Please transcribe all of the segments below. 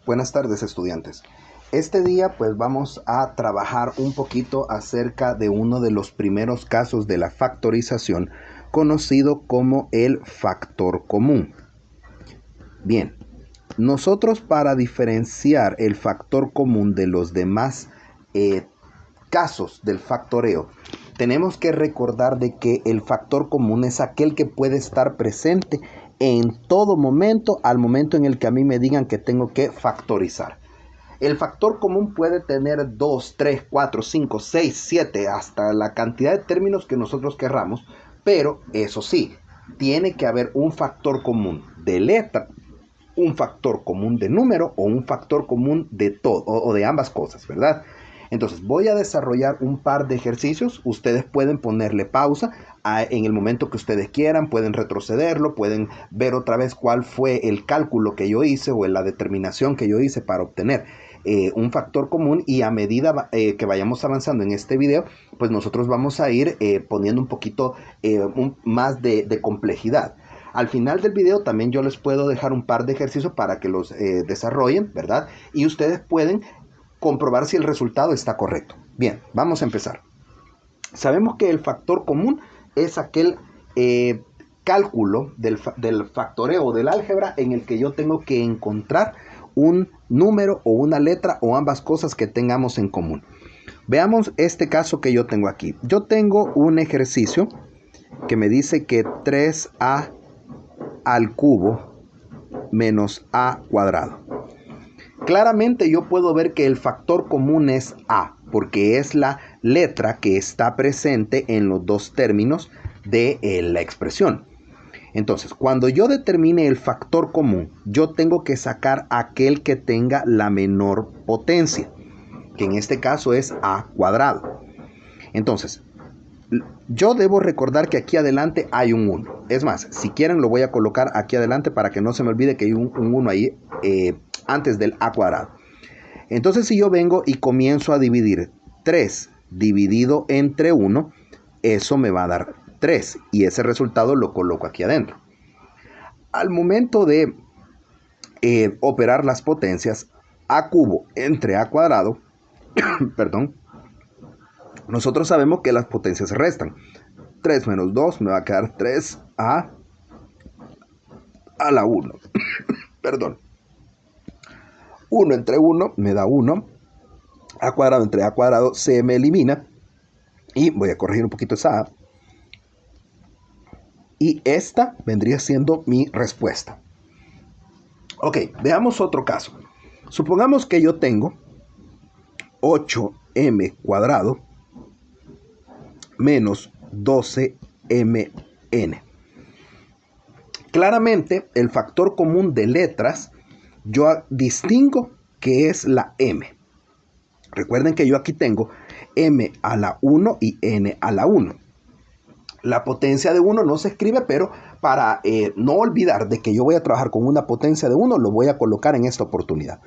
Buenas tardes, estudiantes. Este día pues vamos a trabajar un poquito acerca de uno de los primeros casos de la factorización, conocido como el factor común. Bien, nosotros para diferenciar el factor común de los demás casos del factoreo, tenemos que recordar de que el factor común es aquel que puede estar presente en todo momento, al momento en el que a mí me digan que tengo que factorizar. El factor común puede tener 2, 3, 4, 5, 6, 7, hasta la cantidad de términos que nosotros querramos, pero eso sí, tiene que haber un factor común de letra, un factor común de número o un factor común de todo o de ambas cosas, ¿verdad? Entonces voy a desarrollar un par de ejercicios. Ustedes pueden ponerle pausa en el momento que ustedes quieran, pueden retrocederlo, pueden ver otra vez cuál fue el cálculo que yo hice o la determinación que yo hice para obtener un factor común, y a medida que vayamos avanzando en este video, pues nosotros vamos a ir poniendo un poquito más de complejidad. Al final del video también yo les puedo dejar un par de ejercicios para que los desarrollen, ¿verdad? Y ustedes pueden comprobar si el resultado está correcto. Bien, vamos a empezar. Sabemos que el factor común es aquel cálculo del factoreo o del álgebra en el que yo tengo que encontrar un número o una letra o ambas cosas que tengamos en común. Veamos este caso que yo tengo aquí. Yo tengo un ejercicio que me dice que 3a al cubo menos a cuadrado. Claramente yo puedo ver que el factor común es a, porque es la letra que está presente en los dos términos de la expresión. Entonces, cuando yo determine el factor común, yo tengo que sacar aquel que tenga la menor potencia, que en este caso es a cuadrado. Entonces, yo debo recordar que aquí adelante hay un 1. Es más, si quieren lo voy a colocar aquí adelante para que no se me olvide que hay un 1 ahí antes del a cuadrado. Entonces, si yo vengo y comienzo a dividir 3 dividido entre 1, eso me va a dar 3 y ese resultado lo coloco aquí adentro. Al momento de operar las potencias, a cubo entre a cuadrado, perdón, nosotros sabemos que las potencias restan. 3 menos 2 me va a quedar 3a a la 1. Perdón. 1 entre 1 me da 1. A cuadrado entre a cuadrado se me elimina. Y voy a corregir un poquito esa a. Y esta vendría siendo mi respuesta. Ok, veamos otro caso. Supongamos que yo tengo 8m cuadrado menos 12mn. Claramente, el factor común de letras, yo distingo que es la m. Recuerden que yo aquí tengo m a la 1 y n a la 1. La potencia de 1 no se escribe, pero para no olvidar de que yo voy a trabajar con una potencia de 1, lo voy a colocar en esta oportunidad.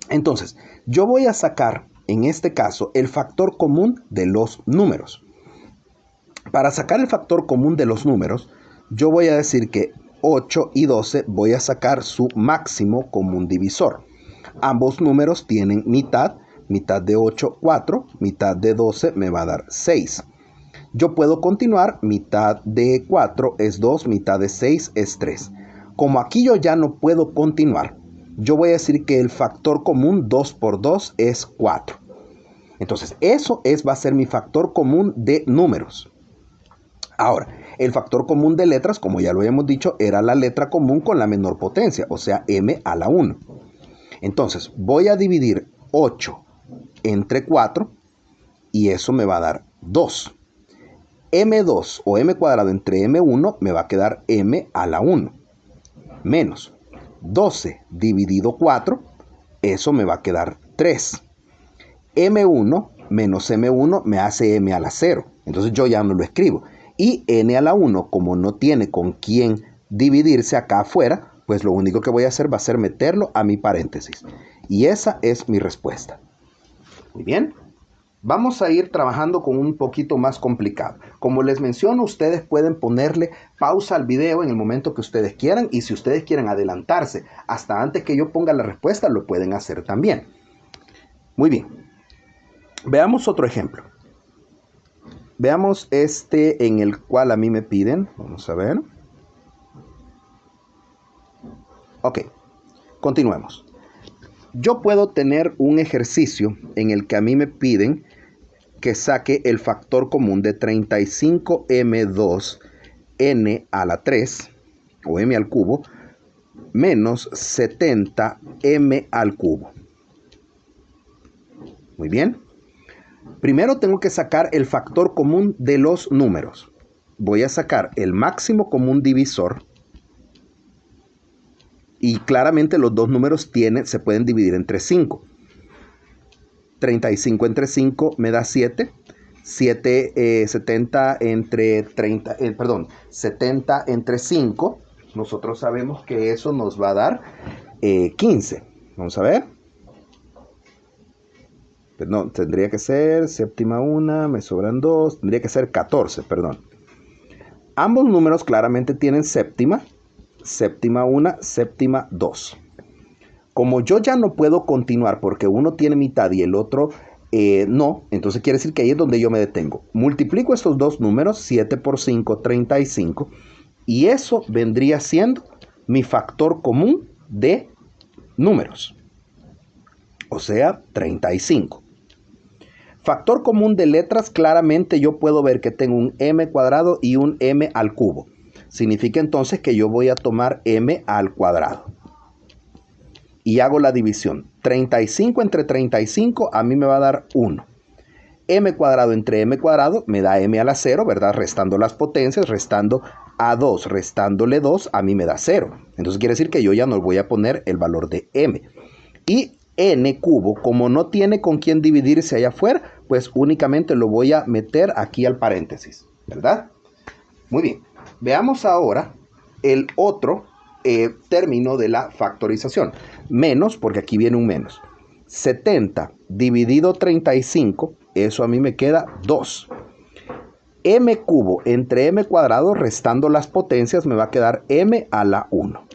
Entonces, yo voy a sacar, en este caso, el factor común de los números. Para sacar el factor común de los números, yo voy a decir que 8 y 12 voy a sacar su máximo común divisor. Ambos números tienen mitad, mitad de 8, 4, mitad de 12 me va a dar 6. Yo puedo continuar, mitad de 4 es 2, mitad de 6 es 3. Como aquí yo ya no puedo continuar, yo voy a decir que el factor común 2 por 2 es 4. Entonces, eso va a ser mi factor común de números. Ahora, el factor común de letras, como ya lo habíamos dicho, era la letra común con la menor potencia, o sea, m a la 1. Entonces, voy a dividir 8 entre 4 y eso me va a dar 2. m2 o m cuadrado entre m1 me va a quedar m a la 1. Menos 12 dividido 4, eso me va a quedar 3. m1 menos m1 me hace m a la 0. Entonces yo ya no lo escribo. Y n a la 1, como no tiene con quién dividirse acá afuera, pues lo único que voy a hacer va a ser meterlo a mi paréntesis. Y esa es mi respuesta. Muy bien. Vamos a ir trabajando con un poquito más complicado. Como les menciono, ustedes pueden ponerle pausa al video en el momento que ustedes quieran, y si ustedes quieren adelantarse hasta antes que yo ponga la respuesta, lo pueden hacer también. Muy bien. Veamos otro ejemplo. Veamos este en el cual a mí me piden. Vamos a ver. Ok, continuemos. Yo puedo tener un ejercicio en el que a mí me piden que saque el factor común de 35m2n a la 3, o m al cubo, menos 70m al cubo. Muy bien. Primero tengo que sacar el factor común de los números. Voy a sacar el máximo común divisor. Y claramente los dos números se pueden dividir entre 5. 35 entre 5 me da 7. 70 entre 5. Nosotros sabemos que eso nos va a dar 15. Vamos a ver. No, tendría que ser séptima 1, me sobran 2. Tendría que ser 14, perdón. Ambos números claramente tienen séptima. Séptima 1, séptima 2. Como yo ya no puedo continuar porque uno tiene mitad y el otro no, entonces quiere decir que ahí es donde yo me detengo. Multiplico estos dos números, 7 por 5, 35, y eso vendría siendo mi factor común de números, o sea, 35. Factor común de letras, claramente yo puedo ver que tengo un m cuadrado y un m al cubo. Significa entonces que yo voy a tomar m al cuadrado. Y hago la división. 35 entre 35 a mí me va a dar 1. M cuadrado entre m cuadrado me da m a la 0, ¿verdad? Restando las potencias, restando a 2, restándole 2, a mí me da 0. Entonces quiere decir que yo ya no voy a poner el valor de m. Y n cubo, como no tiene con quién dividirse allá afuera, pues únicamente lo voy a meter aquí al paréntesis, ¿verdad? Muy bien. Veamos ahora el otro término de la factorización. Menos, porque aquí viene un menos. 70 dividido 35, eso a mí me queda 2. M cubo entre m cuadrado, restando las potencias, me va a quedar m a la 1.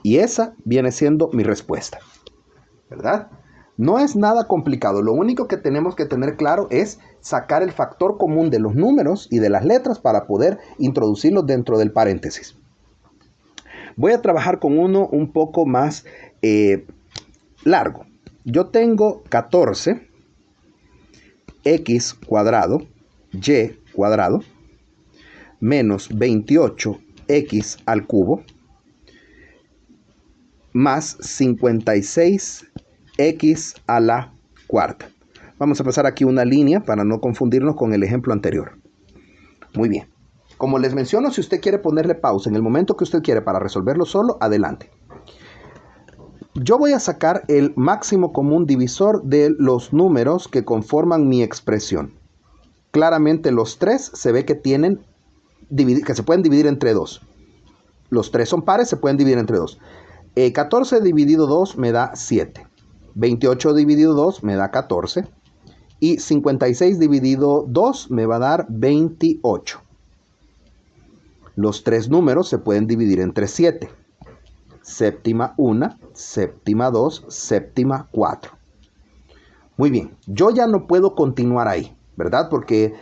Y esa viene siendo mi respuesta, ¿verdad? No es nada complicado. Lo único que tenemos que tener claro es sacar el factor común de los números y de las letras para poder introducirlos dentro del paréntesis. Voy a trabajar con uno un poco más largo. Yo tengo 14 x cuadrado y cuadrado menos 28 x al cubo más 56 x a la cuarta. Vamos a pasar aquí una línea para no confundirnos con el ejemplo anterior. Muy bien. Como les menciono, si usted quiere ponerle pausa en el momento que usted quiere para resolverlo solo, adelante. Yo voy a sacar el máximo común divisor de los números que conforman mi expresión. Claramente los 3 se ve que se pueden dividir entre 2. Los 3 son pares, se pueden dividir entre 2. 14 dividido 2 me da 7. 28 dividido 2 me da 14. Y 56 dividido 2 me va a dar 28. Los 3 números se pueden dividir entre 7. Séptima 1, séptima 2, séptima 4. Muy bien, yo ya no puedo continuar ahí, ¿verdad? Porque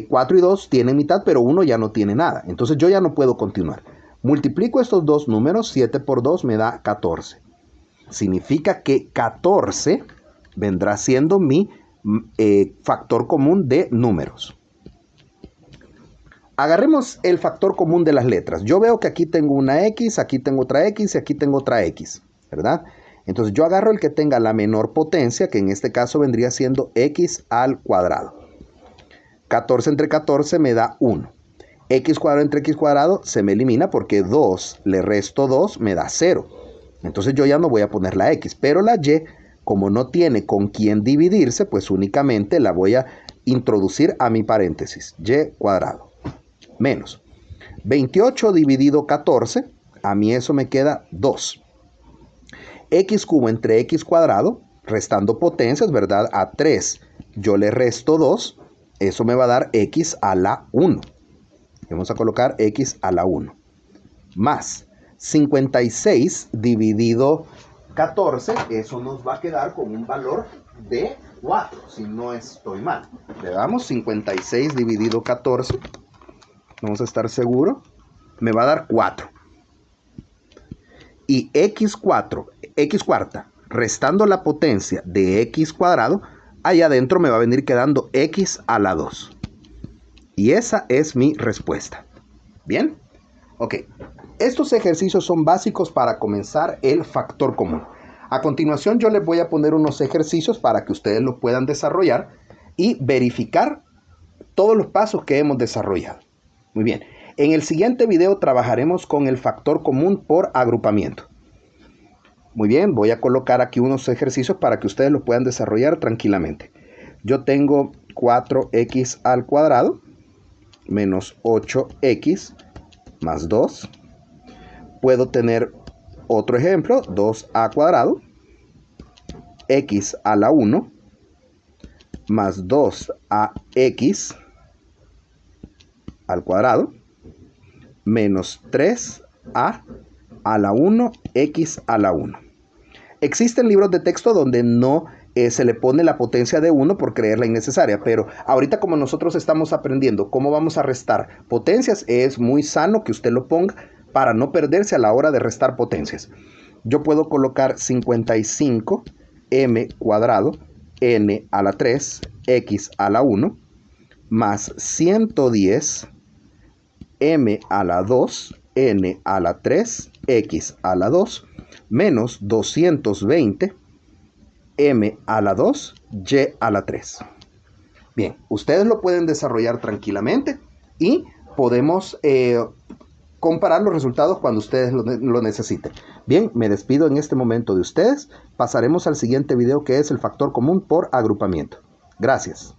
4 y 2 tienen mitad, pero 1 ya no tiene nada. Entonces yo ya no puedo continuar. Multiplico estos dos números, 7 por 2 me da 14. Significa que 14 vendrá siendo mi factor común de números. Agarremos el factor común de las letras. Yo veo que aquí tengo una X, aquí tengo otra X y aquí tengo otra X, ¿verdad? Entonces yo agarro el que tenga la menor potencia, que en este caso vendría siendo X al cuadrado. 14 entre 14 me da 1. X cuadrado entre X cuadrado se me elimina porque 2 le resto 2 me da 0. Entonces yo ya no voy a poner la X, pero la Y, como no tiene con quién dividirse, pues únicamente la voy a introducir a mi paréntesis. Y cuadrado. Menos 28 dividido 14, a mí eso me queda 2. X cubo entre X cuadrado, restando potencias, ¿verdad? A 3 yo le resto 2, eso me va a dar x a la 1. Vamos a colocar x a la 1. Más 56 dividido 14, eso nos va a quedar con un valor de 4, si no estoy mal. Le damos 56 dividido 14, vamos a estar seguros, me va a dar 4. Y x cuarta, restando la potencia de x cuadrado, allá adentro me va a venir quedando x a la 2. Y esa es mi respuesta. ¿Bien? Ok. Estos ejercicios son básicos para comenzar el factor común. A continuación yo les voy a poner unos ejercicios para que ustedes los puedan desarrollar y verificar todos los pasos que hemos desarrollado. Muy bien. En el siguiente video trabajaremos con el factor común por agrupamiento. Muy bien, voy a colocar aquí unos ejercicios para que ustedes los puedan desarrollar tranquilamente. Yo tengo 4x al cuadrado menos 8x más 2. Puedo tener otro ejemplo, 2a cuadrado, x a la 1, más 2ax al cuadrado, menos 3a a la 1, x a la 1. Existen libros de texto donde no se le pone la potencia de 1 por creerla innecesaria, pero ahorita como nosotros estamos aprendiendo cómo vamos a restar potencias, es muy sano que usted lo ponga para no perderse a la hora de restar potencias. Yo puedo colocar 55 m cuadrado n a la 3 x a la 1 más 110 m a la 2 n a la 3 x a la 2 menos 220 m a la 2 y a la 3. Bien, ustedes lo pueden desarrollar tranquilamente y podemos comparar los resultados cuando ustedes lo necesiten. Bien, me despido en este momento de ustedes. Pasaremos al siguiente video, que es el factor común por agrupamiento. Gracias.